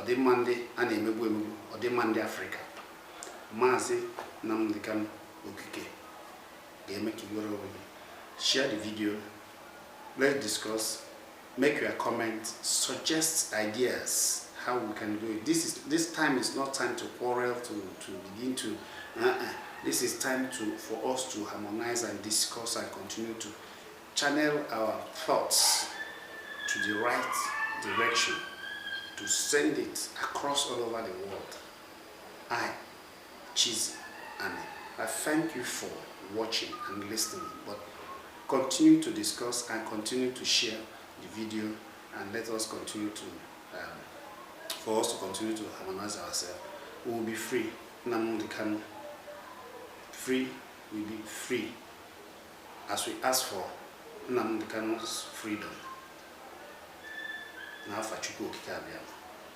Odimande and Emegwemu, Odimande Africa. Mazi Namdekanu Okike. Share the video. Let's discuss. Make your comment. Suggest ideas how we can do it. This time is not time to quarrel, to begin to. This is time for us to harmonize and discuss and continue to channel our thoughts to the right direction, to send it across all over the world. I, Chizi Ane, I thank you for watching and listening, but continue to discuss and continue to share the video, and let us continue to for us to continue to harmonize ourselves. We will be free. Namdekanu. Free will be free as we ask for Namdekanu's freedom. Now for Chukwu Okike Abiam.